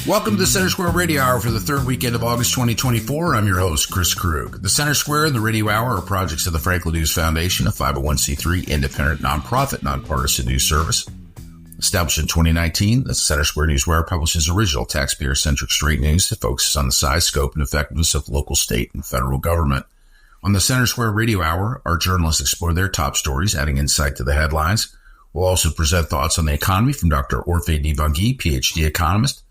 Welcome to the Center Square Radio Hour for the third weekend of August 2024. I'm your host, Chris Krug. The Center Square and the Radio Hour are projects of the Franklin News Foundation, a 501c3 independent nonprofit nonpartisan news service. Established in 2019, the Center Square Newswire publishes original taxpayer-centric straight news that focuses on the size, scope, and effectiveness of local, state, and federal government. On the Center Square Radio Hour, our journalists explore their top stories, adding insight to the headlines. We'll also present thoughts on the economy from Dr. Orphe Divounguy, PhD economist,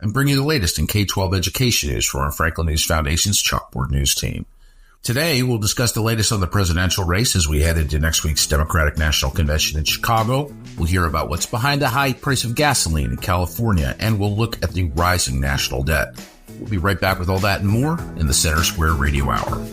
and bring you the latest in K-12 education news from our Franklin News Foundation's Chalkboard News team. Today, we'll discuss the latest on the presidential race as we head into next week's Democratic National Convention in Chicago. We'll hear about what's behind the high price of gasoline in California, and we'll look at the rising national debt. We'll be right back with all that and more in the Center Square Radio Hour.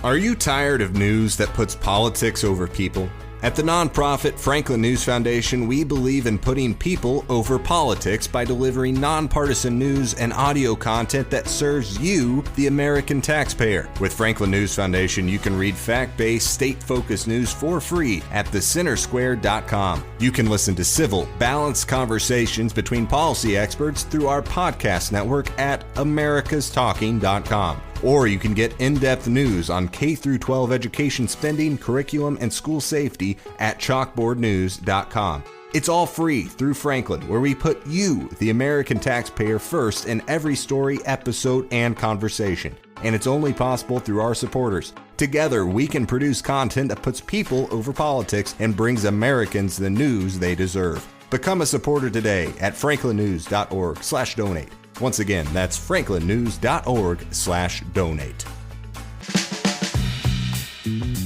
Are you tired of news that puts politics over people? At the nonprofit Franklin News Foundation, we believe in putting people over politics by delivering nonpartisan news and audio content that serves you, the American taxpayer. With Franklin News Foundation, you can read fact-based, state-focused news for free at thecentersquare.com. You can listen to civil, balanced conversations between policy experts through our podcast network at americastalking.com. Or you can get in-depth news on K-12 education spending, curriculum, and school safety at chalkboardnews.com. It's all free through Franklin, where we put you, the American taxpayer, first in every story, episode, and conversation. And it's only possible through our supporters. Together, we can produce content that puts people over politics and brings Americans the news they deserve. Become a supporter today at franklinnews.org/donate. Once again, that's franklinnews.org/donate.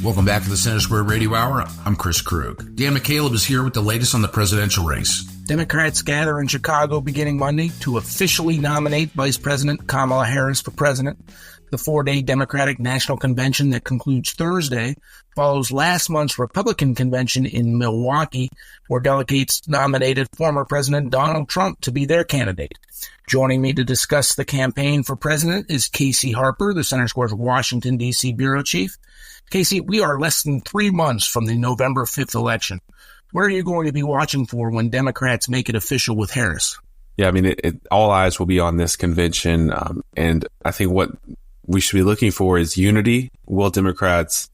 Welcome back to the Center Square Radio Hour. I'm Chris Krug. Dan McCaleb is here with the latest on the presidential race. Democrats gather in Chicago beginning Monday to officially nominate Vice President Kamala Harris for president. The four-day Democratic National Convention that concludes Thursday follows last month's Republican convention in Milwaukee, where delegates nominated former President Donald Trump to be their candidate. Joining me to discuss the campaign for president is Casey Harper, the Center Square's Washington, D.C. bureau chief. Casey, we are less than 3 months from the November 5th election. What are you going to be watching for when Democrats make it official with Harris? Yeah, I mean, all eyes will be on this convention, and I think what we should be looking for is unity. Will Democrats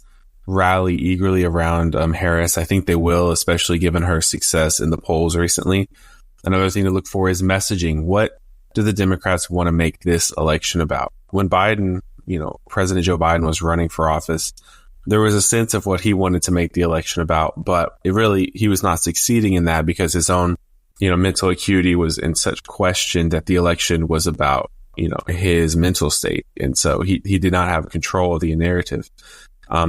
rally eagerly around Harris? I think they will, especially given her success in the polls recently. Another thing to look for is messaging. What do the Democrats want to make this election about? When Biden, President Joe Biden was running for office, there was a sense of what he wanted to make the election about, but he was not succeeding in that because his own, mental acuity was in such question that the election was about, his mental state. And so he did not have control of the narrative.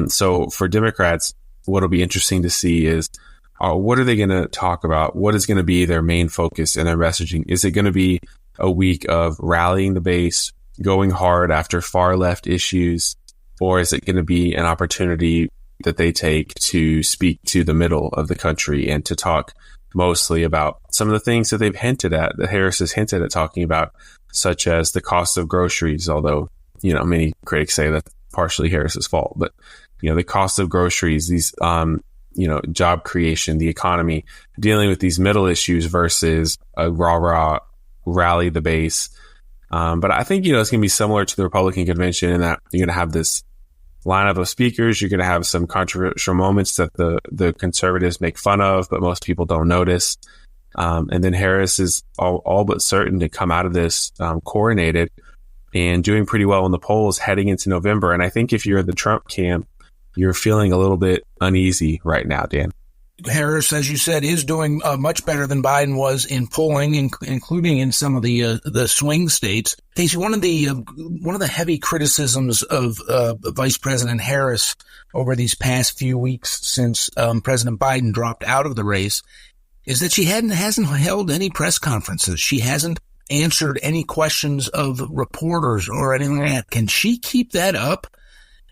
So for Democrats, what'll be interesting to see is, what are they going to talk about? What is going to be their main focus in their messaging? Is it going to be a week of rallying the base, going hard after far left issues, or is it going to be an opportunity that they take to speak to the middle of the country and to talk mostly about some of the things that they've hinted at, that Harris has hinted at talking about, such as the cost of groceries, although, many critics say that's partially Harris's fault, but, the cost of groceries, these, job creation, the economy, dealing with these middle issues versus a rah-rah rally the base. But I think, it's going to be similar to the Republican convention in that you're going to have this lineup of speakers. You're going to have some controversial moments that the conservatives make fun of, but most people don't notice. And then Harris is all but certain to come out of this coronated and doing pretty well in the polls heading into November. And I think if you're in the Trump camp, you're feeling a little bit uneasy right now, Dan. Harris, as you said, is doing much better than Biden was in polling, including in some of the swing states. Casey, one of the heavy criticisms of Vice President Harris over these past few weeks since President Biden dropped out of the race is that she hasn't held any press conferences. She hasn't answered any questions of reporters or anything like that. Can she keep that up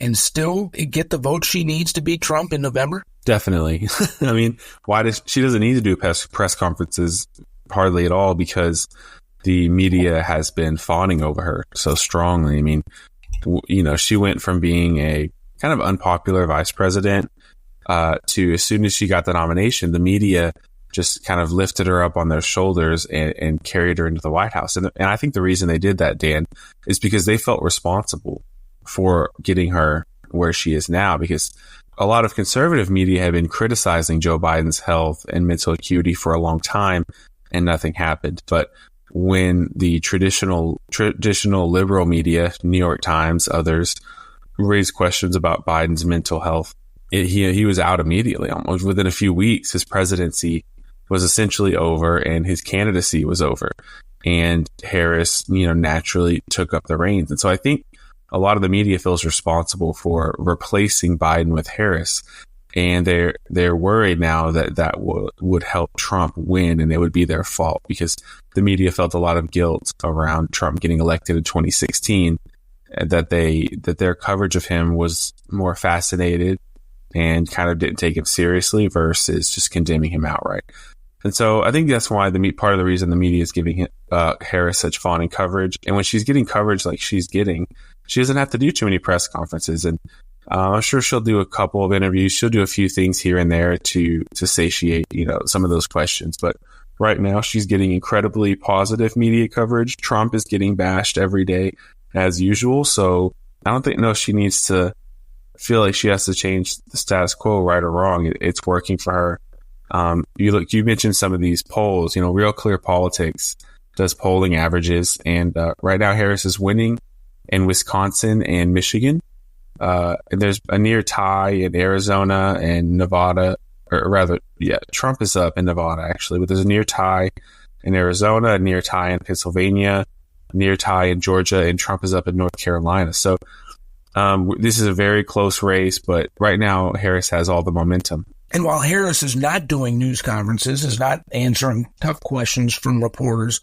and still get the vote she needs to beat Trump in November? Definitely. I mean, she doesn't need to do press conferences hardly at all because the media has been fawning over her so strongly. I mean, she went from being a kind of unpopular vice president to, as soon as she got the nomination, the media just kind of lifted her up on their shoulders and carried her into the White House. And I think the reason they did that, Dan, is because they felt responsible for getting her where she is now, because a lot of conservative media have been criticizing Joe Biden's health and mental acuity for a long time, and nothing happened. But when the traditional liberal media, New York Times, others, raised questions about Biden's mental health, he was out immediately. Almost within a few weeks, his presidency was essentially over and his candidacy was over. And Harris, naturally took up the reins. And so I think a lot of the media feels responsible for replacing Biden with Harris. And they're worried now that would help Trump win, and it would be their fault, because the media felt a lot of guilt around Trump getting elected in 2016, that their coverage of him was more fascinated and kind of didn't take him seriously versus just condemning him outright. And so I think that's why part of the reason the media is giving Harris such fawning coverage. And when she's getting coverage like she's getting, she doesn't have to do too many press conferences. And I'm sure she'll do a couple of interviews. She'll do a few things here and there to satiate, some of those questions. But right now she's getting incredibly positive media coverage. Trump is getting bashed every day as usual. So I don't think she needs to feel like she has to change the status quo, right or wrong. It's working for her. You mentioned some of these polls, Real Clear Politics does polling averages. And right now Harris is winning in Wisconsin and Michigan. And there's a near tie in Arizona and Nevada, or rather, Trump is up in Nevada actually, but there's a near tie in Arizona, a near tie in Pennsylvania, a near tie in Georgia, and Trump is up in North Carolina. So this is a very close race, but right now Harris has all the momentum. And while Harris is not doing news conferences, is not answering tough questions from reporters,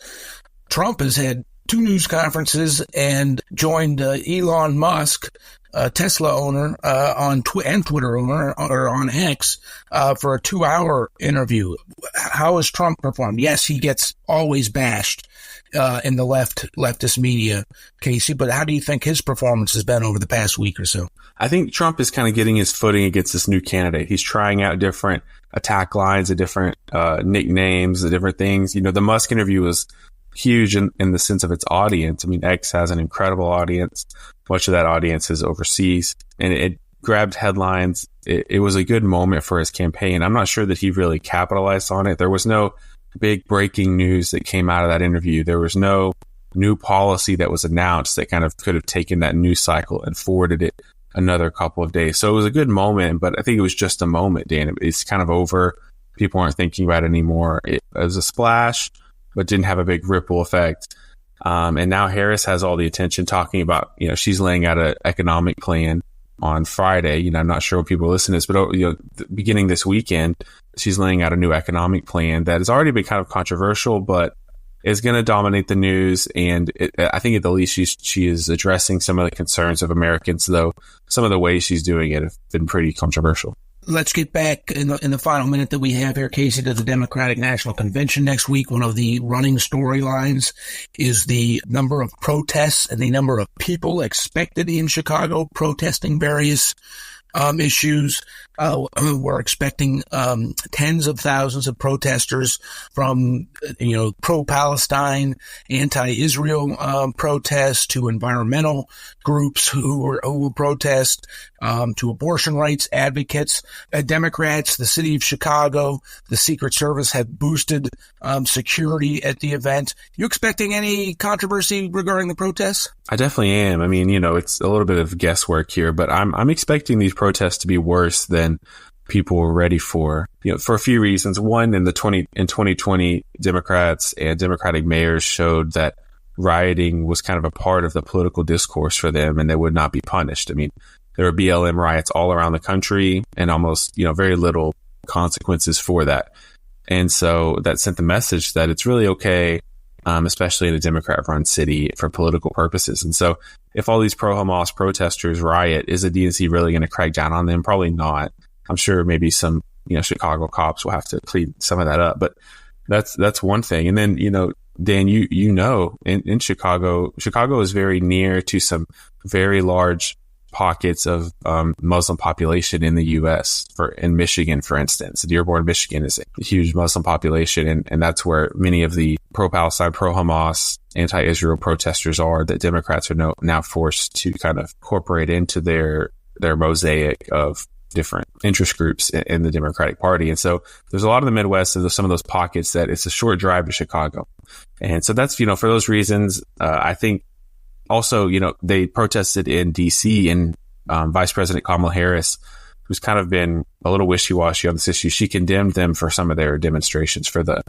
Trump has had 2 news conferences and joined Elon Musk, Tesla owner, and Twitter owner, or on X, for a 2-hour interview. How has Trump performed? Yes, he gets always bashed in the leftist media, Casey, but how do you think his performance has been over the past week or so? I think Trump is kind of getting his footing against this new candidate. He's trying out different attack lines, different nicknames, different things. The Musk interview was huge in the sense of its audience. I mean, X has an incredible audience. Much of that audience is overseas, and it grabbed headlines. It was a good moment for his campaign. I'm not sure that he really capitalized on it. There was no big breaking news that came out of that interview. There was no new policy that was announced that kind of could have taken that news cycle and forwarded it another couple of days. So it was a good moment, but I think it was just a moment, Dan. It's kind of over. People aren't thinking about it anymore. It was a splash, but didn't have a big ripple effect. And now Harris has all the attention talking about, she's laying out an economic plan on Friday. I'm not sure what people listen to this, but beginning this weekend, she's laying out a new economic plan that has already been kind of controversial, but is going to dominate the news. And I think at the least she is addressing some of the concerns of Americans, though some of the ways she's doing it have been pretty controversial. Let's get back in the final minute that we have here, Casey, to the Democratic National Convention next week. One of the running storylines is the number of protests and the number of people expected in Chicago protesting various issues. We're expecting tens of thousands of protesters from, pro-Palestine, anti-Israel protests to environmental groups who will protest, to abortion rights advocates. Democrats, the city of Chicago, the Secret Service have boosted security at the event. You expecting any controversy regarding the protests? I definitely am. I mean, it's a little bit of guesswork here, but I'm expecting these protests to be worse than people were ready for, for a few reasons. One, in 2020, Democrats and Democratic mayors showed that rioting was kind of a part of the political discourse for them, and they would not be punished. I mean, there were BLM riots all around the country and almost, very little consequences for that. And so that sent the message that it's really okay, especially in a Democrat-run city, for political purposes. And so if all these pro-Hamas protesters riot, is the DNC really going to crack down on them? Probably not. I'm sure maybe some, Chicago cops will have to clean some of that up. But that's one thing. And then, Dan, in Chicago is very near to some very large pockets of Muslim population in the U.S. In Michigan, for instance. Dearborn, Michigan is a huge Muslim population, and that's where many of the pro-Palestine, pro-Hamas, anti-Israel protesters are that Democrats are now forced to kind of incorporate into their mosaic of different interest groups in the Democratic Party. And so there's a lot of the Midwest and some of those pockets that it's a short drive to Chicago. And so that's, for those reasons, I think also, they protested in DC, and Vice President Kamala Harris, who's kind of been a little wishy-washy on this issue, she condemned them for some of their demonstrations for the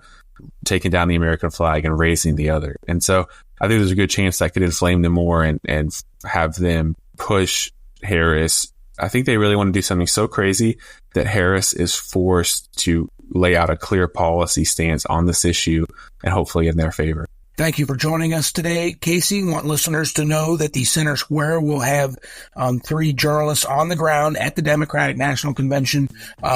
taking down the American flag and raising the other. And so I think there's a good chance that could inflame them more and have them push Harris. I think they really want to do something so crazy that Harris is forced to lay out a clear policy stance on this issue, and hopefully in their favor. Thank you for joining us today, Casey. Want listeners to know that the Center Square will have 3 journalists on the ground at the Democratic National Convention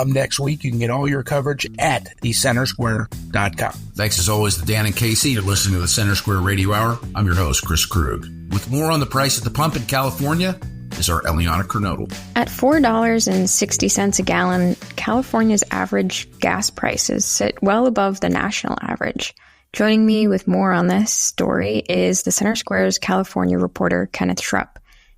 next week. You can get all your coverage at thecentersquare.com. Thanks as always to Dan and Casey. You're listening to the Center Square Radio Hour. I'm your host, Chris Krug. With more on the price at the pump in California is our Eliana Kernodle. At $4.60 a gallon, California's average gas prices sit well above the national average. Joining me with more on this story is the Center Square's California reporter, Kenneth Schrupp.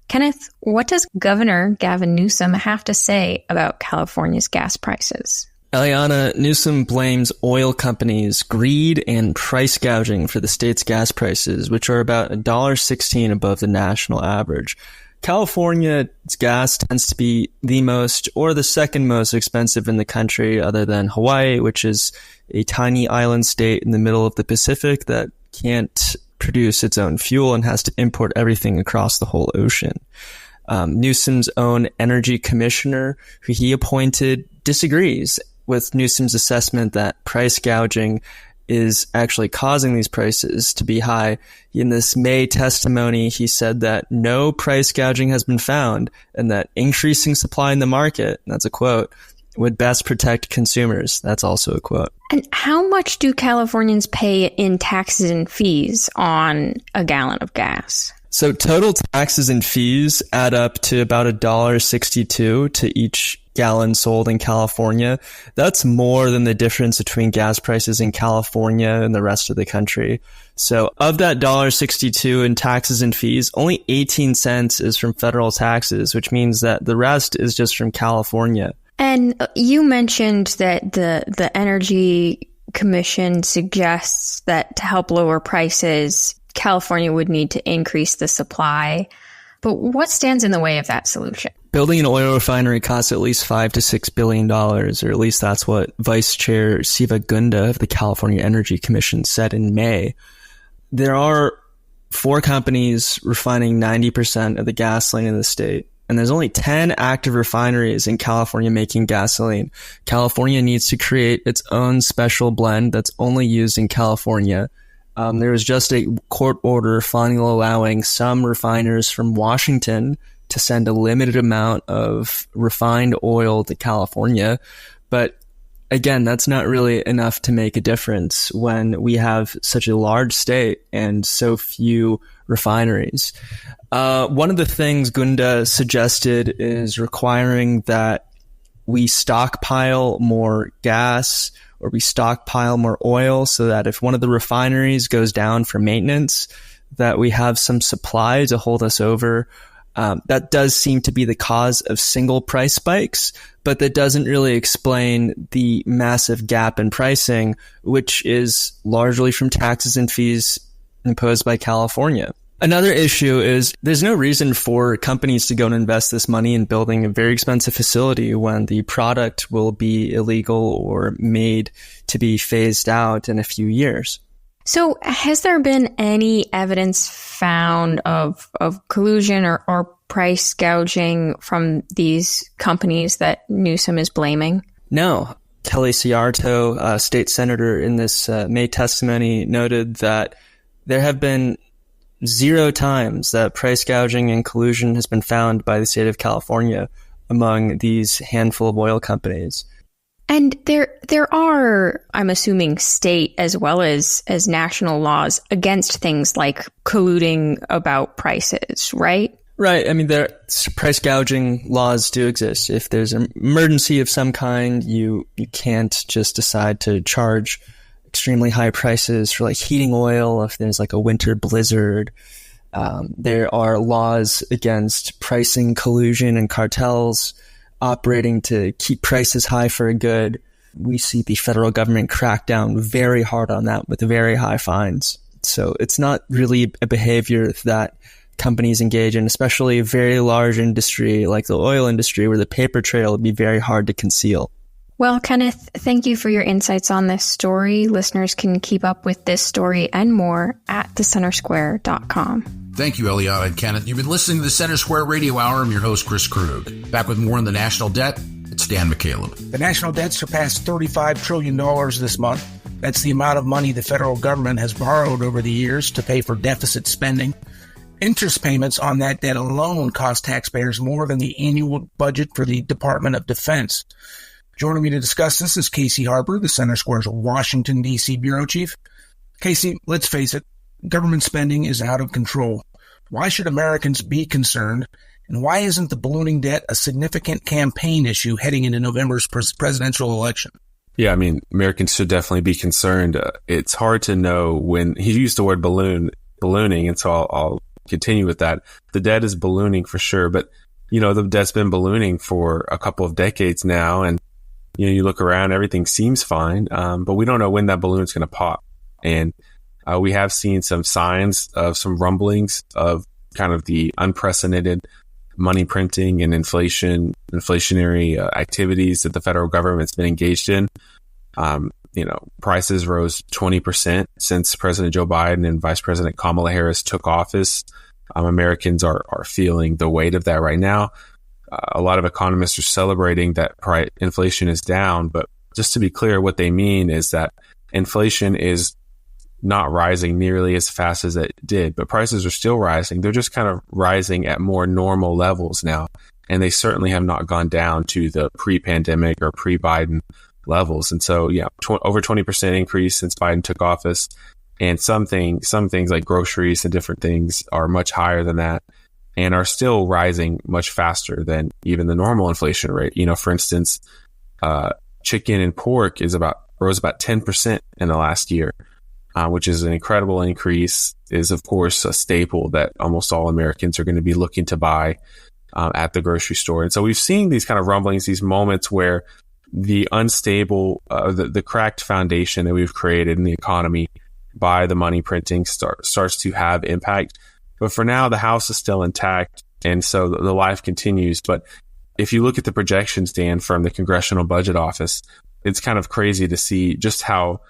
Kenneth, what does Governor Gavin Newsom have to say about California's gas prices? Eliana, Newsom blames oil companies' greed and price gouging for the state's gas prices, which are about $1.16 above the national average. California's gas tends to be the most or the second most expensive in the country, other than Hawaii, which is a tiny island state in the middle of the Pacific that can't produce its own fuel and has to import everything across the whole ocean. Newsom's own energy commissioner, who he appointed, disagrees with Newsom's assessment that price gouging is actually causing these prices to be high. In this May testimony, he said that no price gouging has been found and that increasing supply in the market, that's a quote, would best protect consumers. That's also a quote. And how much do Californians pay in taxes and fees on a gallon of gas? So total taxes and fees add up to about $1.62 to each gallon sold in California. That's more than the difference between gas prices in California and the rest of the country. So of that $1.62 in taxes and fees, only 18 cents is from federal taxes, which means that the rest is just from California. And you mentioned that the Energy Commission suggests that to help lower prices, California would need to increase the supply. But what stands in the way of that solution? Building an oil refinery costs at least $5 to $6 billion, or at least that's what Vice Chair Siva Gunda of the California Energy Commission said in May. There are 4 companies refining 90% of the gasoline in the state, and there's only 10 active refineries in California making gasoline. California needs to create its own special blend that's only used in California. There was just a court order finally allowing some refiners from Washington to send a limited amount of refined oil to California. But again, that's not really enough to make a difference when we have such a large state and so few refineries. One of the things Gunda suggested is requiring that we stockpile more gas or we stockpile more oil so that if one of the refineries goes down for maintenance, that we have some supply to hold us over. That does seem to be the cause of single price spikes, but that doesn't really explain the massive gap in pricing, which is largely from taxes and fees imposed by California. Another issue is there's no reason for companies to go and invest this money in building a very expensive facility when the product will be illegal or made to be phased out in a few years. So has there been any evidence found of collusion or price gouging from these companies that Newsom is blaming? No. Kelly Ciarto, state senator, in this May testimony noted that there have been 0 times that price gouging and collusion has been found by the state of California among these handful of oil companies. And there are, I'm assuming, state as well as national laws against things like colluding about prices, right? Right. I mean, price gouging laws do exist. If there's an emergency of some kind, you can't just decide to charge extremely high prices for like heating oil if there's like a winter blizzard. There are laws against pricing collusion and cartels operating to keep prices high for a good. We see the federal government crack down very hard on that with very high fines. So it's not really a behavior that companies engage in, especially a very large industry like the oil industry, where the paper trail would be very hard to conceal. Well, Kenneth, thank you for your insights on this story. Listeners can keep up with this story and more at thecentersquare.com. Thank you, Eliana and Kenneth. You've been listening to the Center Square Radio Hour. I'm your host, Chris Krug. Back with more on the national debt, it's Dan McCaleb. The national debt surpassed $35 trillion this month. That's the amount of money the federal government has borrowed over the years to pay for deficit spending. Interest payments on that debt alone cost taxpayers more than the annual budget for the Department of Defense. Joining me to discuss this is Casey Harper, the Center Square's Washington, D.C. bureau chief. Casey, let's face it, government spending is out of control. Why should Americans be concerned? And why isn't the ballooning debt a significant campaign issue heading into November's presidential election? Yeah, I mean, Americans should definitely be concerned. It's hard to know when he used the word ballooning, and so I'll continue with that. The debt is ballooning for sure, but the debt's been ballooning for a couple of decades now, and you look around, everything seems fine, but we don't know when that balloon's going to pop. And we have seen some signs of some rumblings of kind of the unprecedented money printing and inflationary activities that the federal government's been engaged in. Prices rose 20% since President Joe Biden and Vice President Kamala Harris took office. Americans are feeling the weight of that right now. A lot of economists are celebrating that inflation is down, but just to be clear, what they mean is that inflation is not rising nearly as fast as it did, but prices are still rising. They're just kind of rising at more normal levels now, and they certainly have not gone down to the pre-pandemic or pre-Biden levels. And so, over 20% increase since Biden took office, and some things like groceries and different things are much higher than that and are still rising much faster than even the normal inflation rate. For instance, chicken and pork rose about 10% in the last year, which is an incredible increase, is of course a staple that almost all Americans are going to be looking to buy at the grocery store. And so we've seen these kind of rumblings, these moments where the unstable, the cracked foundation that we've created in the economy by the money printing starts to have impact. But for now, the house is still intact, and so the life continues. But if you look at the projections, Dan, from the Congressional Budget Office, it's kind of crazy to see just how,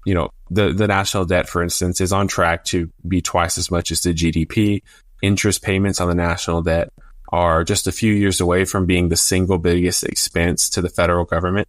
the national debt, for instance, is on track to be twice as much as the GDP. Interest payments on the national debt are just a few years away from being the single biggest expense to the federal government.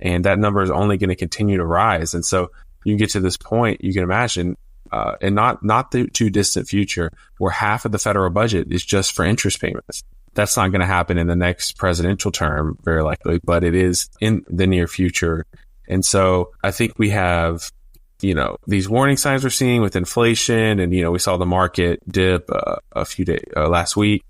And that number is only going to continue to rise. And so you get to this point, you can imagine, and not the too distant future, where half of the federal budget is just for interest payments. That's not going to happen in the next presidential term, very likely, but it is in the near future. And so I think we have, these warning signs we're seeing with inflation, and, we saw the market dip a few days last week.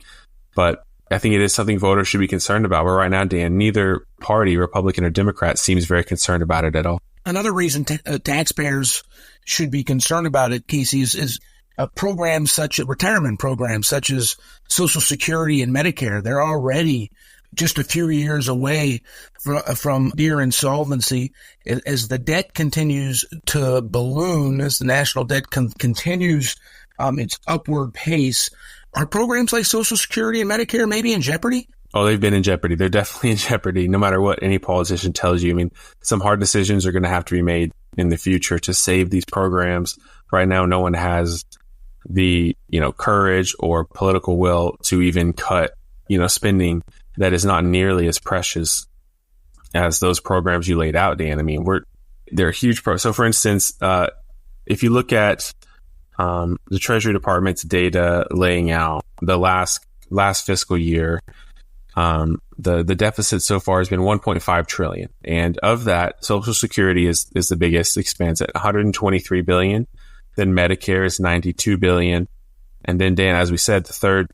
But I think it is something voters should be concerned about. But right now, Dan, neither party, Republican or Democrat, seems very concerned about it at all. Another reason taxpayers should be concerned about it, Casey, is programs retirement programs such as Social Security and Medicare. They're already just a few years away from near insolvency. As the debt continues to balloon, as the national debt continues its upward pace, are programs like Social Security and Medicare maybe in jeopardy? Oh, they've been in jeopardy. They're definitely in jeopardy, no matter what any politician tells you. I mean, some hard decisions are going to have to be made in the future to save these programs. Right now, no one has the, courage or political will to even cut, spending that is not nearly as precious as those programs you laid out, Dan. I mean, they're huge. So for instance, if you look at the Treasury Department's data laying out the last fiscal year, the deficit so far has been $1.5 trillion. And of that, Social Security is the biggest expense at $123 billion. Then Medicare is $92 billion. And then, Dan, as we said, the third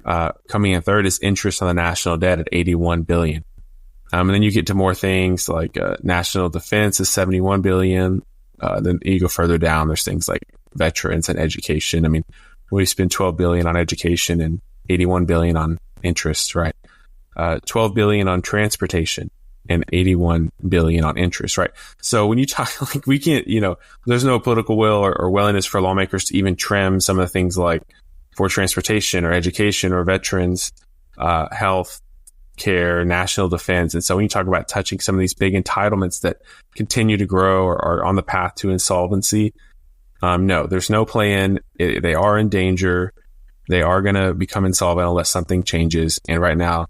Coming in third is interest on the national debt at $81 billion. And then you get to more things like national defense is $71 billion. Then you go further down, there's things like veterans and education. I mean, we spend $12 billion on education and $81 billion on interest, right? $12 billion on transportation and $81 billion on interest, right? So when you talk, like, we can't, there's no political will or willingness for lawmakers to even trim some of the things like for transportation or education or veterans, health care, national defense. And so when you talk about touching some of these big entitlements that continue to grow or are on the path to insolvency, no, there's no plan. They are in danger. They are going to become insolvent unless something changes. And right now,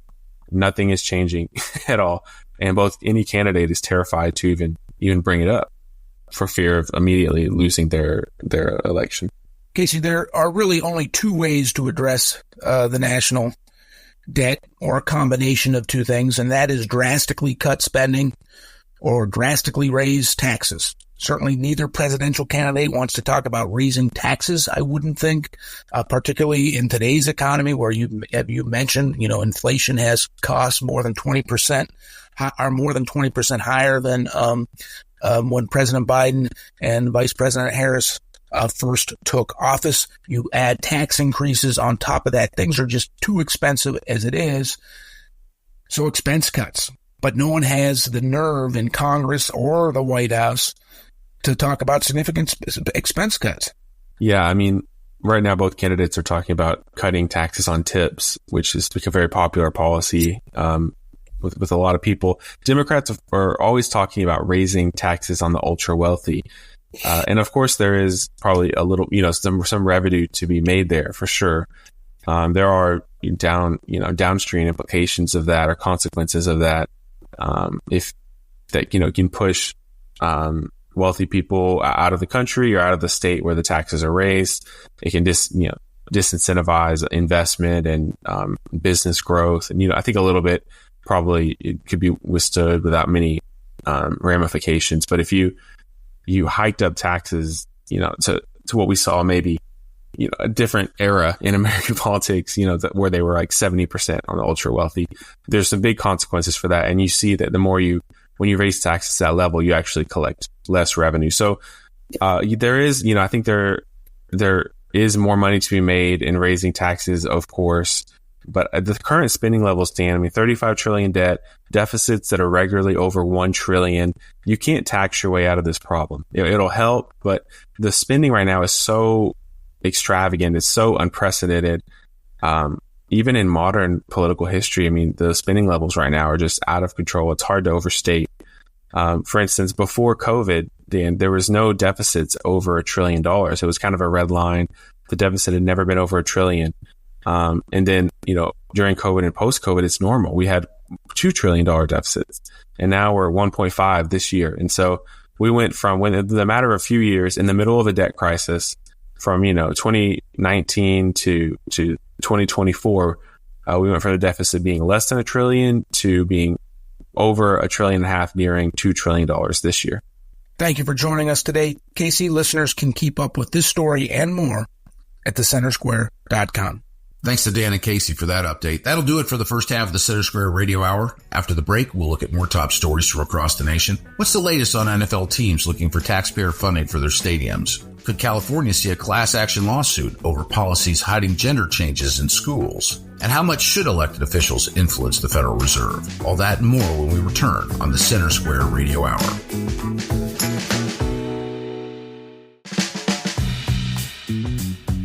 nothing is changing at all. And any candidate is terrified to even bring it up for fear of immediately losing their election. Casey, there are really only two ways to address the national debt, or a combination of two things, and that is drastically cut spending or drastically raise taxes. Certainly neither presidential candidate wants to talk about raising taxes, I wouldn't think, particularly in today's economy where you mentioned, inflation has cost more than 20%, are more than 20% higher than when President Biden and Vice President Harris first took office. You add tax increases on top of that. Things are just too expensive as it is. So expense cuts. But no one has the nerve in Congress or the White House to talk about significant expense cuts. Yeah, I mean, right now both candidates are talking about cutting taxes on tips, which has become a very popular policy with a lot of people. Democrats are always talking about raising taxes on the ultra wealthy. And of course, there is probably a little, some revenue to be made there for sure. There are downstream implications of that or consequences of that. If that, can push, wealthy people out of the country or out of the state where the taxes are raised, it can disincentivize investment and, business growth. And, I think a little bit probably it could be withstood without many, ramifications. But if you hiked up taxes, to what we saw maybe, a different era in American politics, where they were like 70% on the ultra wealthy. There's some big consequences for that. And you see that when you raise taxes at that level, you actually collect less revenue. So, there is, I think there is more money to be made in raising taxes, of course. But at the current spending levels stand, 35 trillion debt, deficits that are regularly over 1 trillion. You can't tax your way out of this problem. It'll help, but the spending right now is so extravagant. It's so unprecedented. Even in modern political history, the spending levels right now are just out of control. It's hard to overstate. For instance, before COVID, Dan, there was no deficits over $1 trillion. It was kind of a red line. The deficit had never been over $1 trillion. And then, during COVID and post-COVID, it's normal. We had $2 trillion deficits, and now we're 1.5 this year. And so we went from, in the matter of a few years, in the middle of a debt crisis, from, 2019 to 2024, we went from the deficit being less than $1 trillion to being over $1.5 trillion, nearing $2 trillion this year. Thank you for joining us today. Casey, listeners can keep up with this story and more at thecentersquare.com. Thanks to Dan and Casey for that update. That'll do it for the first half of the Center Square Radio Hour. After the break, we'll look at more top stories from across the nation. What's the latest on NFL teams looking for taxpayer funding for their stadiums? Could California see a class action lawsuit over policies hiding gender changes in schools? And how much should elected officials influence the Federal Reserve? All that and more when we return on the Center Square Radio Hour.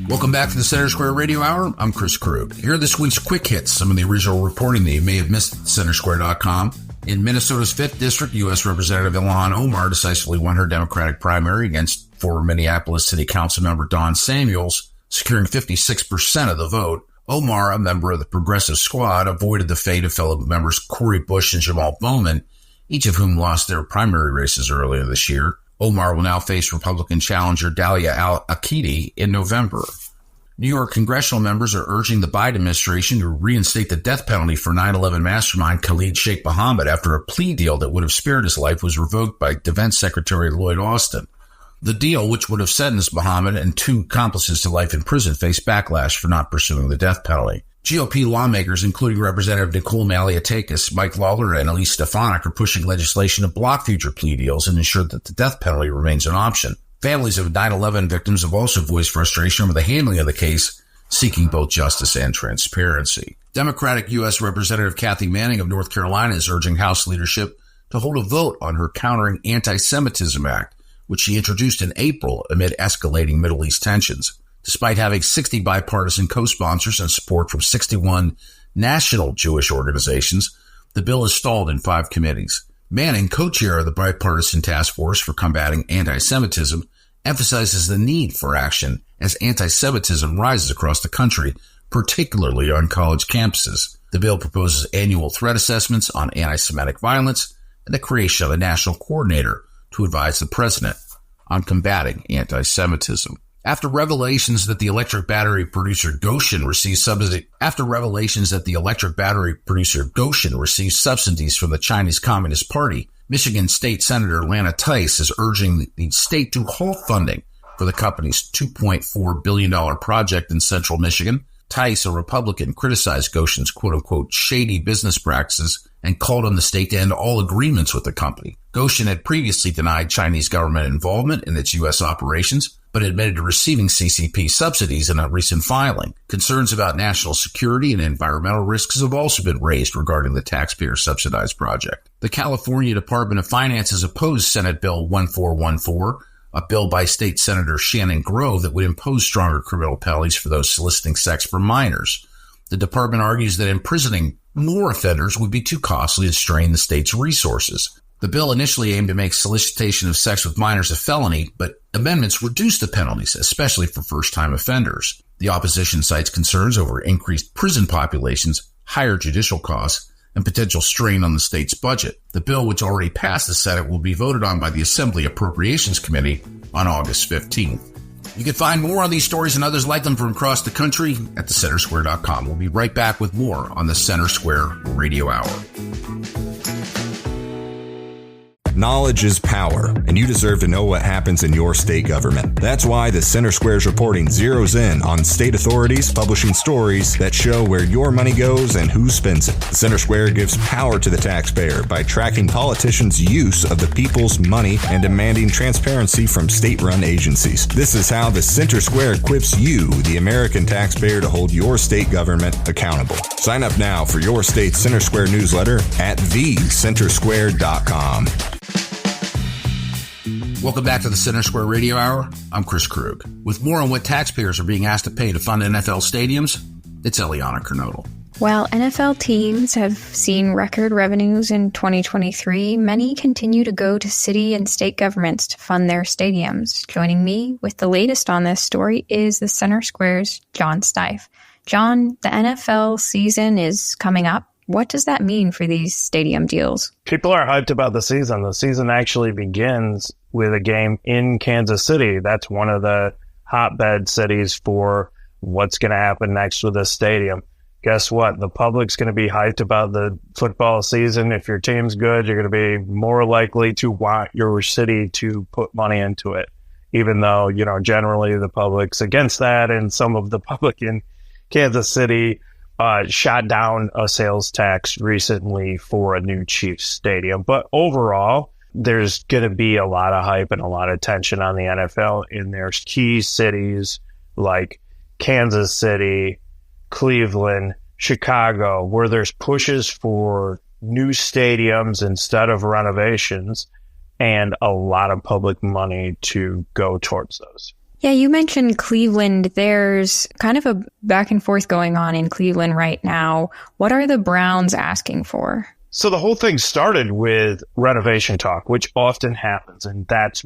Welcome back to the Center Square Radio Hour. I'm Chris Krug. Here are this week's quick hits, some of the original reporting that you may have missed at centersquare.com. In Minnesota's 5th District, U.S. Representative Ilhan Omar decisively won her Democratic primary against former Minneapolis City Council member Don Samuels, securing 56% of the vote. Omar, a member of the Progressive Squad, avoided the fate of fellow members Cori Bush and Jamal Bowman, each of whom lost their primary races earlier this year. Omar will now face Republican challenger Dalia Al-Aqidi in November. New York congressional members are urging the Biden administration to reinstate the death penalty for 9/11 mastermind Khalid Sheikh Mohammed after a plea deal that would have spared his life was revoked by Defense Secretary Lloyd Austin. The deal, which would have sentenced Mohammed and 2 accomplices to life in prison, faced backlash for not pursuing the death penalty. GOP lawmakers, including Representative Nicole Malliotakis, Mike Lawler, and Elise Stefanik, are pushing legislation to block future plea deals and ensure that the death penalty remains an option. Families of 9/11 victims have also voiced frustration over the handling of the case, seeking both justice and transparency. Democratic U.S. Representative Kathy Manning of North Carolina is urging House leadership to hold a vote on her Countering Anti-Semitism Act, which she introduced in April amid escalating Middle East tensions. Despite having 60 bipartisan co-sponsors and support from 61 national Jewish organizations, the bill is stalled in 5 committees. Manning, co-chair of the Bipartisan Task Force for Combating Anti-Semitism, emphasizes the need for action as anti-Semitism rises across the country, particularly on college campuses. The bill proposes annual threat assessments on anti-Semitic violence and the creation of a national coordinator to advise the president on combating anti-Semitism. After revelations that the electric battery producer Gouging received subsidies from the Chinese Communist Party, Michigan State Senator Lana Tice is urging the state to halt funding for the company's $2.4 billion project in central Michigan. Tice, a Republican, criticized Gouging's quote-unquote shady business practices and called on the state to end all agreements with the company. Gouging had previously denied Chinese government involvement in its U.S. operations, but admitted to receiving CCP subsidies in a recent filing. Concerns about national security and environmental risks have also been raised regarding the taxpayer-subsidized project. The California Department of Finance has opposed Senate Bill 1414, a bill by State Senator Shannon Grove that would impose stronger criminal penalties for those soliciting sex for minors. The department argues that imprisoning more offenders would be too costly and strain the state's resources. The bill initially aimed to make solicitation of sex with minors a felony, but amendments reduced the penalties, especially for first-time offenders. The opposition cites concerns over increased prison populations, higher judicial costs, and potential strain on the state's budget. The bill, which already passed the Senate, will be voted on by the Assembly Appropriations Committee on August 15th. You can find more on these stories and others like them from across the country at thecentersquare.com. We'll be right back with more on the Center Square Radio Hour. Knowledge is power, and you deserve to know what happens in your state government. That's why the Center Square's reporting zeroes in on state authorities publishing stories that show where your money goes and who spends it. The Center Square gives power to the taxpayer by tracking politicians' use of the people's money and demanding transparency from state-run agencies. This is how the Center Square equips you, the American taxpayer, to hold your state government accountable. Sign up now for your state's Center Square newsletter at thecentersquare.com. Welcome back to the Center Square Radio Hour. I'm Chris Krug. With more on what taxpayers are being asked to pay to fund NFL stadiums, it's Eliana Kernodle. While NFL teams have seen record revenues in 2023, many continue to go to city and state governments to fund their stadiums. Joining me with the latest on this story is the Center Square's John Stife. John, the NFL season is coming up. What does that mean for these stadium deals? People are hyped about the season. The season actually begins with a game in Kansas City. That's one of the hotbed cities for what's going to happen next with this stadium. Guess what? The public's going to be hyped about the football season. If your team's good, you're going to be more likely to want your city to put money into it, even though, generally the public's against that. And some of the public in Kansas City shot down a sales tax recently for a new Chiefs stadium. But overall, there's going to be a lot of hype and a lot of tension on the NFL. And there's key cities like Kansas City, Cleveland, Chicago, where there's pushes for new stadiums instead of renovations and a lot of public money to go towards those. Yeah, you mentioned Cleveland. There's kind of a back and forth going on in Cleveland right now. What are the Browns asking for? So the whole thing started with renovation talk, which often happens. And that's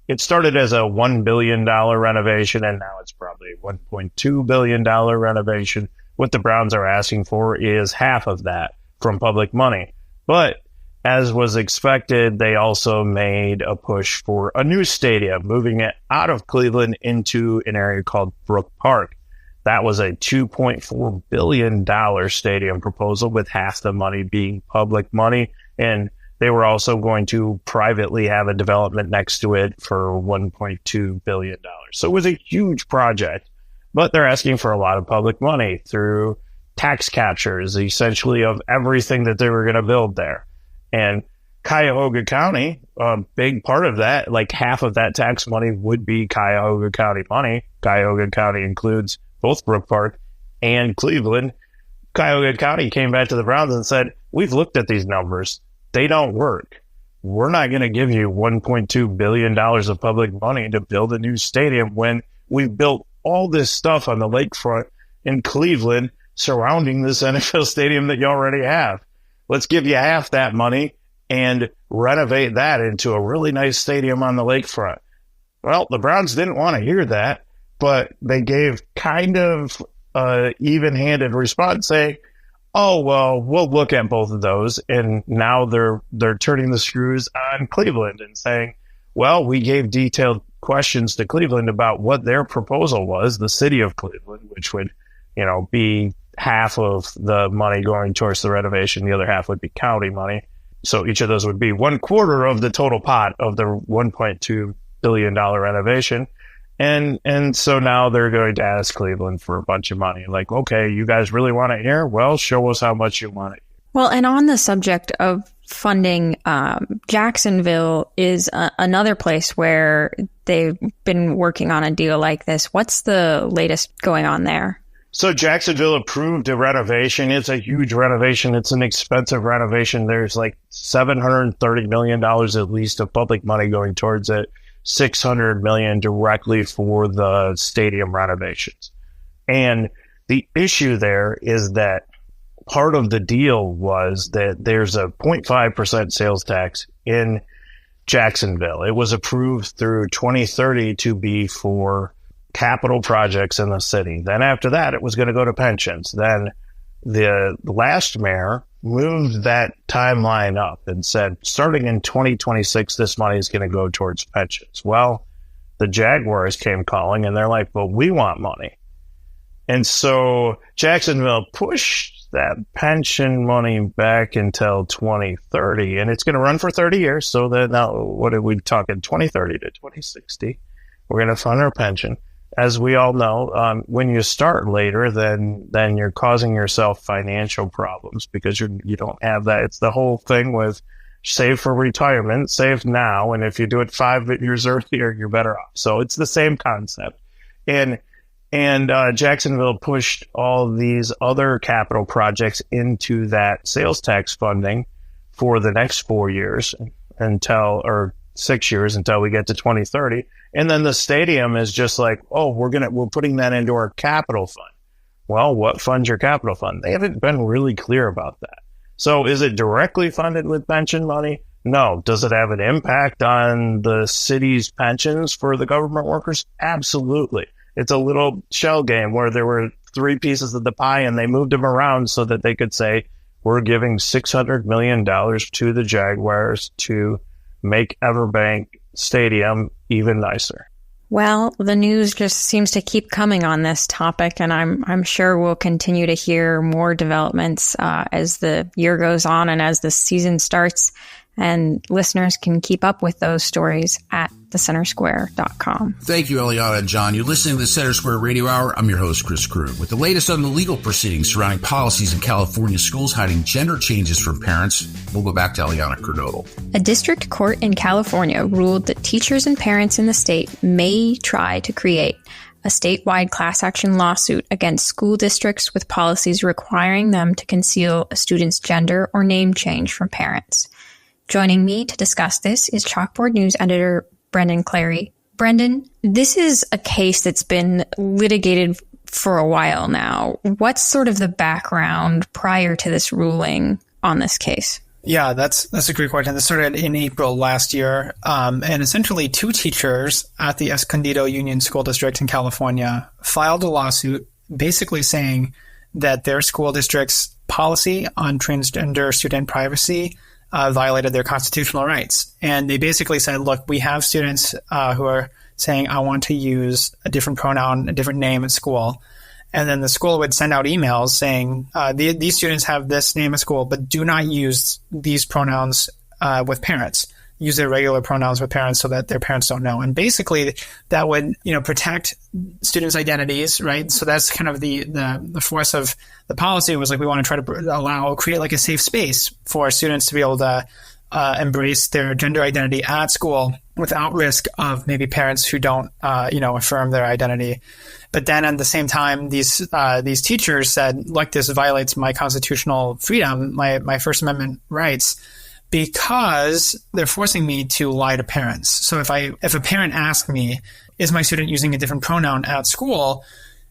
it started as a $1 billion renovation, and now it's probably a $1.2 billion renovation. What the Browns are asking for is half of that from public money. But as was expected, they also made a push for a new stadium, moving it out of Cleveland into an area called Brook Park. That was a $2.4 billion stadium proposal, with half the money being public money. And they were also going to privately have a development next to it for $1.2 billion. So it was a huge project, but they're asking for a lot of public money through tax catchers, essentially, of everything that they were going to build there. And Cuyahoga County, a big part of that, like half of that tax money would be Cuyahoga County money. Cuyahoga County includes both Brook Park and Cleveland. Cuyahoga County came back to the Browns and said, we've looked at these numbers. They don't work. We're not going to give you $1.2 billion of public money to build a new stadium when we've built all this stuff on the lakefront in Cleveland surrounding this NFL stadium that you already have. Let's give you half that money and renovate that into a really nice stadium on the lakefront. Well, the Browns didn't want to hear that, but they gave kind of even-handed response saying, oh, well, we'll look at both of those. And now they're turning the screws on Cleveland and saying, well, we gave detailed questions to Cleveland about what their proposal was, the city of Cleveland, which would, be half of the money going towards the renovation. The other half would be county money. So each of those would be 1/4 of the total pot of the $1.2 billion renovation. And so now they're going to ask Cleveland for a bunch of money. Like, okay, you guys really want it here? Well, show us how much you want it. Well, and on the subject of funding, Jacksonville is another place where they've been working on a deal like this. What's the latest going on there? So Jacksonville approved a renovation. It's a huge renovation. It's an expensive renovation. There's like $730 million at least of public money going towards it. $600 million directly for the stadium renovations. And the issue there is that part of the deal was that there's a 0.5% sales tax in Jacksonville. It was approved through 2030 to be for capital projects in the city. Then after that, it was going to go to pensions. Then the last mayor moved that timeline up and said, starting in 2026, this money is going to go towards pensions. Well, the Jaguars came calling and they're like, well, we want money. And so Jacksonville pushed that pension money back until 2030, and it's going to run for 30 years. So that now, what are we talking, 2030 to 2060? We're going to fund our pension. As we all know, when you start later, then you're causing yourself financial problems because you don't have that. It's the whole thing with save for retirement, save now, and if you do it 5 years earlier, you're better off. So it's the same concept. And Jacksonville pushed all these other capital projects into that sales tax funding for the next 4 years or 6 years until we get to 2030. And then the stadium is just like, oh, we're putting that into our capital fund. Well, what funds your capital fund? They haven't been really clear about that. So is it directly funded with pension money? No. Does it have an impact on the city's pensions for the government workers? Absolutely. It's a little shell game where there were 3 pieces of the pie and they moved them around so that they could say, we're giving $600 million to the Jaguars to make Everbank Stadium even nicer. Well, the news just seems to keep coming on this topic, and I'm sure we'll continue to hear more developments as the year goes on and as the season starts. And listeners can keep up with those stories at thecentersquare.com. Thank you, Eliana and John. You're listening to the Center Square Radio Hour. I'm your host, Chris Krug. With the latest on the legal proceedings surrounding policies in California schools hiding gender changes from parents, we'll go back to Eliana Kernodle. A district court in California ruled that teachers and parents in the state may try to create a statewide class action lawsuit against school districts with policies requiring them to conceal a student's gender or name change from parents. Joining me to discuss this is Chalkboard News editor Brendan Clary. Brendan, this is a case that's been litigated for a while now. What's sort of the background prior to this ruling on this case? Yeah, that's a great question. This started in April last year, and essentially 2 teachers at the Escondido Union School District in California filed a lawsuit basically saying that their school district's policy on transgender student privacy violated their constitutional rights. And they basically said, look, we have students who are saying, I want to use a different pronoun, a different name at school. And then the school would send out emails saying, these students have this name at school, but do not use these pronouns with parents. use their regular pronouns with parents so that their parents don't know. And basically that would, protect students' identities, right? So that's kind of the force of the policy was like, we want to try to create like a safe space for students to be able to embrace their gender identity at school without risk of maybe parents who don't, affirm their identity. But then at the same time, these teachers said, look, this violates my constitutional freedom, my First Amendment rights, because they're forcing me to lie to parents. So if a parent asked me, is my student using a different pronoun at school,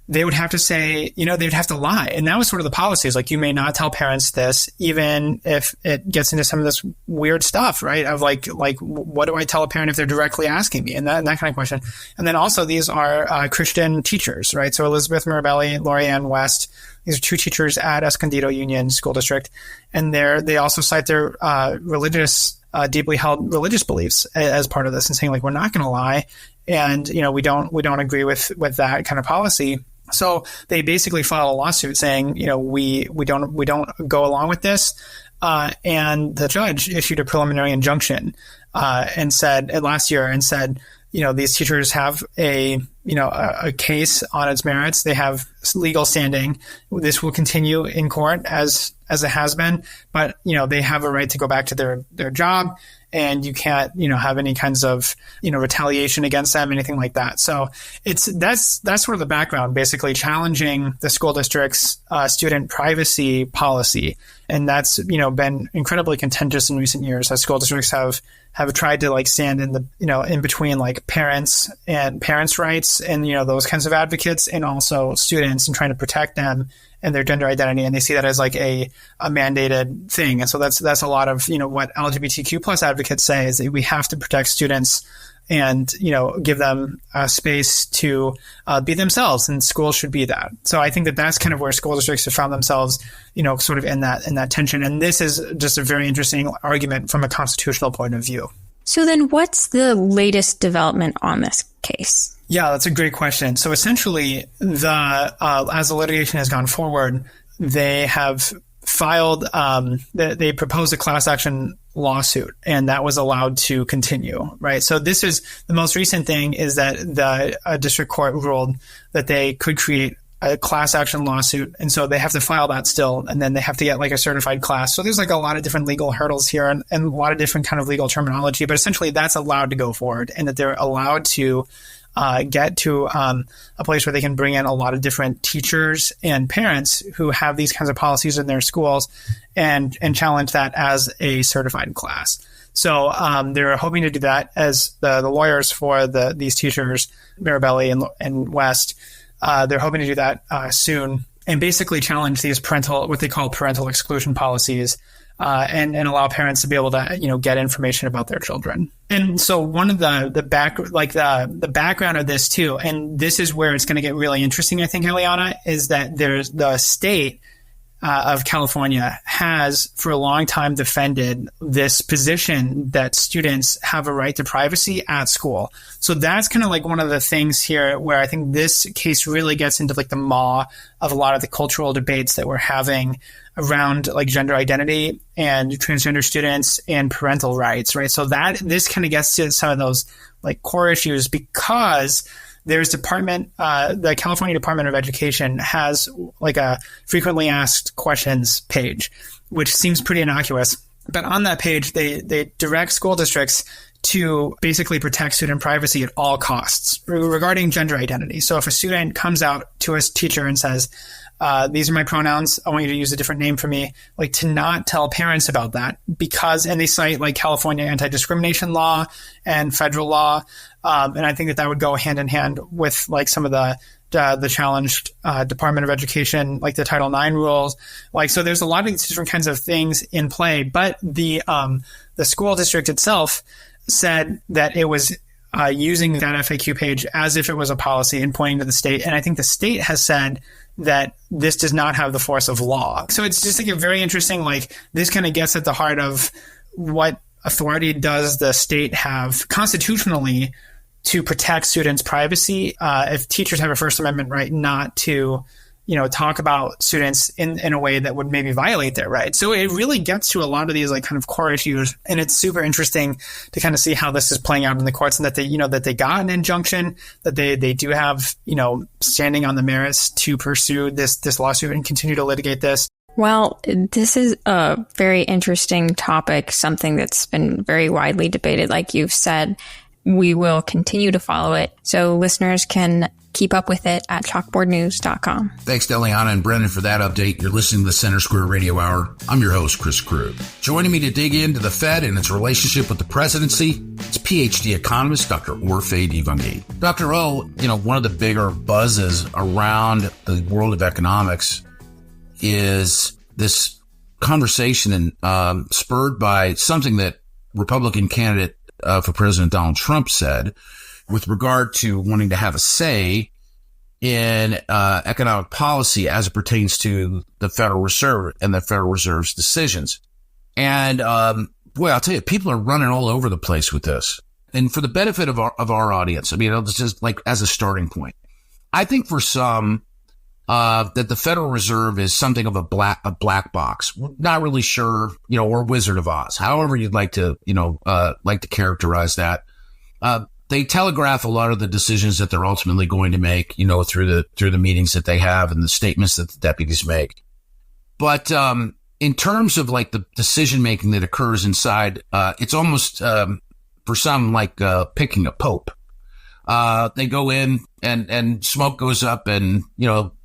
they would have to say, they'd have to lie. And that was sort of the policy, is like, you may not tell parents this, even if it gets into some of this weird stuff, right? Of like, what do I tell a parent if they're directly asking me? And that kind of question. And then also these are Christian teachers, right? So Elizabeth Mirabelli, Lori Ann West, these are two teachers at Escondido Union School District. And they also cite their deeply held religious beliefs as part of this, and saying like, we're not going to lie. And, we don't agree with that kind of policy. So they basically filed a lawsuit saying, we don't go along with this. And the judge issued a preliminary injunction, and said last year, these teachers have a case on its merits. They have legal standing. This will continue in court as it has been, but, they have a right to go back to their job. And you can't, have any kinds of, retaliation against them, anything like that. So that's sort of the background, basically challenging the school district's student privacy policy. And that's, been incredibly contentious in recent years, as school districts have tried to like stand in the, in between like parents rights and, those kinds of advocates, and also students, and trying to protect them and their gender identity. And they see that as like a mandated thing. And so that's a lot of, what LGBTQ plus advocates say, is that we have to protect students and, give them a space to be themselves, and schools should be that. So I think that that's kind of where school districts have found themselves, sort of in that tension. And this is just a very interesting argument from a constitutional point of view. So then what's the latest development on this case? Yeah, that's a great question. So essentially, as the litigation has gone forward, they have filed, they proposed a class action lawsuit, and that was allowed to continue, right? So this is the most recent thing, is that the district court ruled that they could create a class action lawsuit. And so they have to file that still, and then they have to get like a certified class. So there's like a lot of different legal hurdles here, and a lot of different kind of legal terminology, but essentially that's allowed to go forward, and that they're allowed to get to a place where they can bring in a lot of different teachers and parents who have these kinds of policies in their schools, and challenge that as a certified class. So they're hoping to do that, as the lawyers for these teachers, Mirabelli and West, they're hoping to do that soon, and basically challenge these what they call parental exclusion policies, and allow parents to be able to, get information about their children. And so one of the background of this too, and this is where it's going to get really interesting, I think, Eliana, is that there's the state of California has for a long time defended this position that students have a right to privacy at school. So that's kind of like one of the things here where I think this case really gets into like the maw of a lot of the cultural debates that we're having around like gender identity and transgender students and parental rights, right? So this kind of gets to some of those like core issues, because there's the California Department of Education has like a frequently asked questions page, which seems pretty innocuous. But on that page, they direct school districts to basically protect student privacy at all costs regarding gender identity. So if a student comes out to a teacher and says, these are my pronouns, I want you to use a different name for me, like to not tell parents about that, and they cite like California anti-discrimination law and federal law. And I think that would go hand in hand with like some of the challenged Department of Education, like the Title IX rules. Like, so there's a lot of these different kinds of things in play, but the school district itself said that it was using that FAQ page as if it was a policy and pointing to the state. And I think the state has said that this does not have the force of law. So it's just like a very interesting, like this kind of gets at the heart of what authority does the state have constitutionally to protect students' privacy if teachers have a First Amendment right not to, talk about students in a way that would maybe violate their rights. So it really gets to a lot of these like kind of core issues, and it's super interesting to kind of see how this is playing out in the courts, and that they got an injunction, that they do have, standing on the merits to pursue this lawsuit and continue to litigate this. Well, this is a very interesting topic, something that's been very widely debated, like you've said. We will continue to follow it, so listeners can keep up with it at chalkboardnews.com. Thanks to Eliana and Brendan for that update. You're listening to the Center Square Radio Hour. I'm your host, Chris Krug. Joining me to dig into the Fed and its relationship with the presidency is PhD economist Dr. Orphe Divounguy. Dr. O, one of the bigger buzzes around the world of economics is this conversation spurred by something that Republican candidate for President Donald Trump said with regard to wanting to have a say in economic policy as it pertains to the Federal Reserve and the Federal Reserve's decisions. And I'll tell you, people are running all over the place with this. And for the benefit of our audience, it's just like as a starting point, I think for some that the Federal Reserve is something of a black box. We're not really sure, or Wizard of Oz, however you'd like to characterize that. They telegraph a lot of the decisions that they're ultimately going to make, through the meetings that they have and the statements that the deputies make. But in terms of like the decision making that occurs inside, it's almost for some like picking a pope. They go in and smoke goes up, and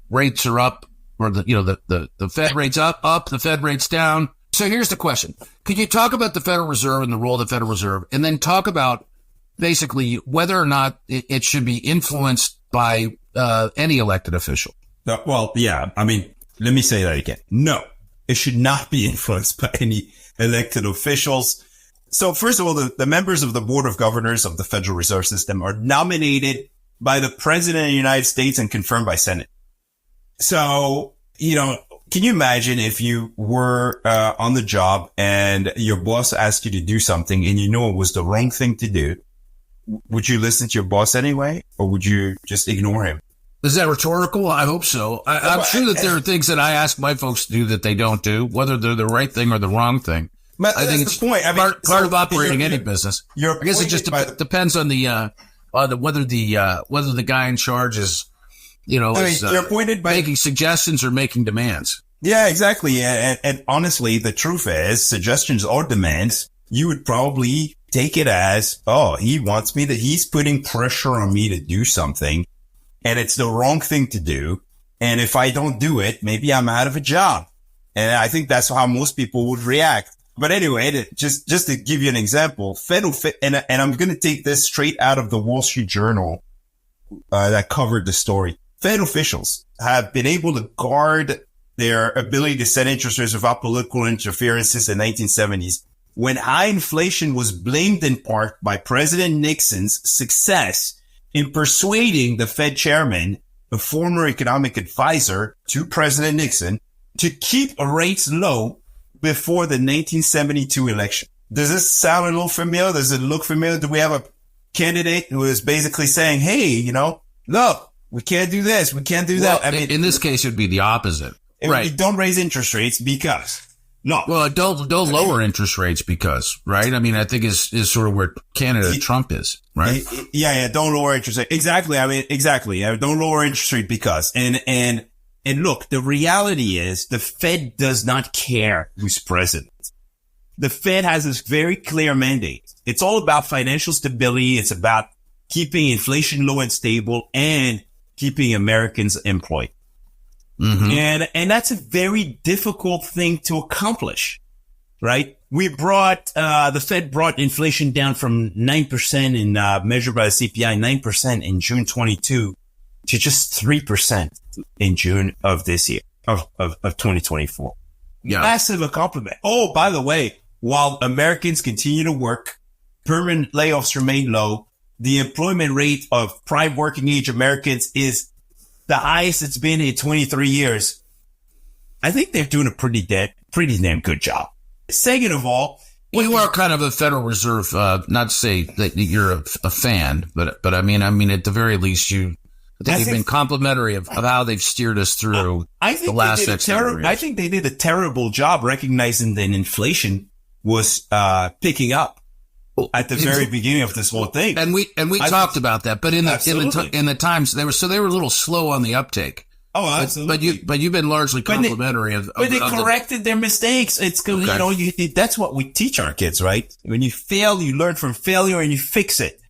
rates are up, or the Fed rates up, the Fed rates down. So here's the question. Could you talk about the Federal Reserve and the role of the Federal Reserve, and then talk about basically whether or not it should be influenced by any elected official? Well, yeah. Let me say that again. No, it should not be influenced by any elected officials. So first of all, the members of the Board of Governors of the Federal Reserve System are nominated by the President of the United States and confirmed by Senate. So, can you imagine if you were on the job and your boss asked you to do something and it was the wrong thing to do? Would you listen to your boss anyway, or would you just ignore him? Is that rhetorical? I hope so. I'm sure that there are things that I ask my folks to do that they don't do, whether they're the right thing or the wrong thing. But I think it's the point. Part of operating any business. I guess it just depends on whether the guy in charge is, you're appointed by making suggestions or making demands. Yeah, exactly. And honestly, the truth is, suggestions or demands, you would probably take it as, he wants me he's putting pressure on me to do something, and it's the wrong thing to do. And if I don't do it, maybe I'm out of a job. And I think that's how most people would react. But anyway, just to give you an example, and I'm going to take this straight out of the Wall Street Journal, that covered the story. Fed officials have been able to guard their ability to set interest rates without political interference since the 1970s, when high inflation was blamed in part by President Nixon's success in persuading the Fed chairman, a former economic advisor to President Nixon, to keep rates low before the 1972 election. Does this sound a little familiar? Does it look familiar? Do we have a candidate who is basically saying, hey, look, we can't do this, we can't do that? In this case, it would be the opposite. Right. Don't raise interest rates because. No. Well, don't lower interest rates because, right? I think is sort of where Trump is, right? Yeah. Don't lower interest rate. Exactly. Exactly. Don't lower interest rate because. And look, the reality is the Fed does not care who's president. The Fed has this very clear mandate. It's all about financial stability. It's about keeping inflation low and stable and keeping Americans employed. Mm-hmm. And that's a very difficult thing to accomplish, right? The Fed brought inflation down from 9% measured by the CPI, 9% in June 22 to just 3% in June of this year, of 2024. Yeah. Massive accomplishment. Oh, by the way, while Americans continue to work, permanent layoffs remain low. The employment rate of prime working age Americans is the highest it's been in 23 years. I think they're doing a pretty damn good job. Second of all, you are kind of a Federal Reserve, not to say that you're a fan, but at the very least, you I think they've been complimentary of how they've steered us through the last X years. I think they did a terrible job recognizing that inflation was picking up at the very beginning of this whole thing. And we talked about that, but in the times they were a little slow on the uptake. Oh, absolutely. But you've been largely complimentary but they corrected their mistakes. It's that's what we teach our kids, right? When you fail, you learn from failure and you fix it.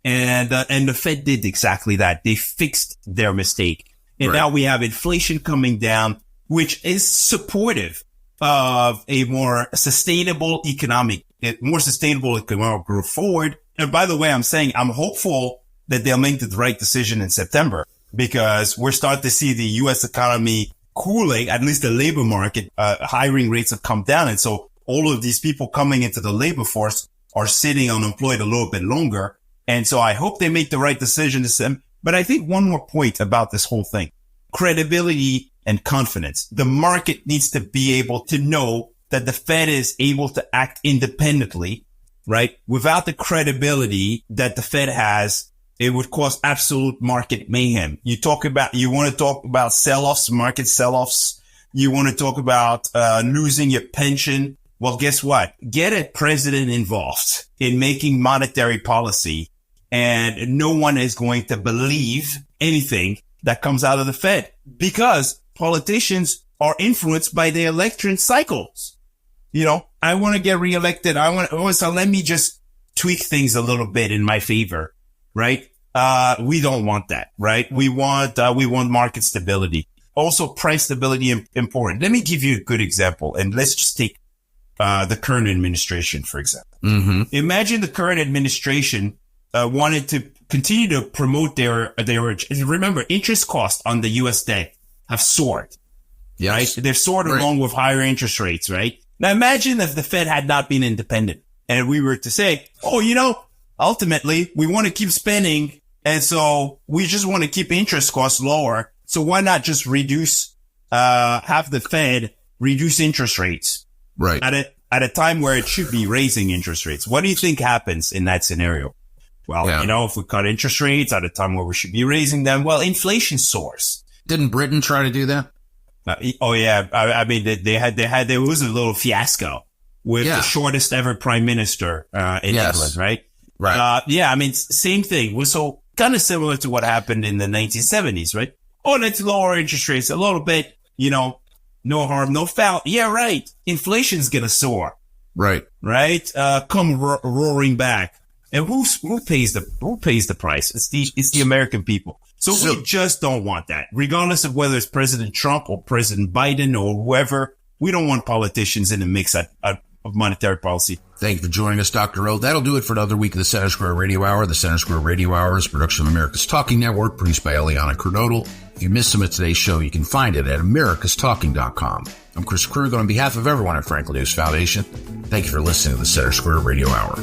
And the Fed did exactly that. They fixed their mistake. And now we have inflation coming down, which is supportive of a more sustainable economic growth forward. And by the way, I'm hopeful that they'll make the right decision in September, because we're starting to see the U.S. economy cooling, at least the labor market. Hiring rates have come down. And so all of these people coming into the labor force are sitting unemployed a little bit longer. And so I hope they make the right decision to send. But I think one more point about this whole thing, credibility and confidence. The market needs to be able to know that the Fed is able to act independently, right? Without the credibility that the Fed has, it would cause absolute market mayhem. You want to talk about sell-offs, market sell-offs. You want to talk about losing your pension. Well, guess what? Get a president involved in making monetary policy, and no one is going to believe anything that comes out of the Fed, because politicians are influenced by the election cycles. I want to get reelected. So let me just tweak things a little bit in my favor, right? We don't want that, right? We want market stability. Also, price stability important. Let me give you a good example, and let's just take the current administration, for example. Mm-hmm. Imagine the current administration wanted to continue to promote their remember, interest costs on the U.S. debt have soared. Yes. Right? They've soared along with higher interest rates, right? Now imagine if the Fed had not been independent and we were to say, ultimately we want to keep spending, and so we just want to keep interest costs lower. So why not just have the Fed reduce interest rates? Right. At a time where it should be raising interest rates. What do you think happens in that scenario? Well, if we cut interest rates at a time where we should be raising them, inflation soars. Didn't Britain try to do that? I mean, there was a little fiasco with the shortest ever prime minister, in England, right? Right. Same thing. So kind of similar to what happened in the 1970s, right? Let's lower interest rates a little bit, no harm, no foul. Yeah, right. Inflation's going to soar. Right. Right. Come roaring back. And who pays the price? It's the American people. So we just don't want that. Regardless of whether it's President Trump or President Biden or whoever, we don't want politicians in the mix of monetary policy. Thank you for joining us, Dr. O. That'll do it for another week of the Center Square Radio Hour. The Center Square Radio Hour is a production of America's Talking Network, produced by Eliana Kernodle. If you missed some of today's show, you can find it at americastalking.com. I'm Chris Krug on behalf of everyone at Franklin News Foundation. Thank you for listening to the Center Square Radio Hour.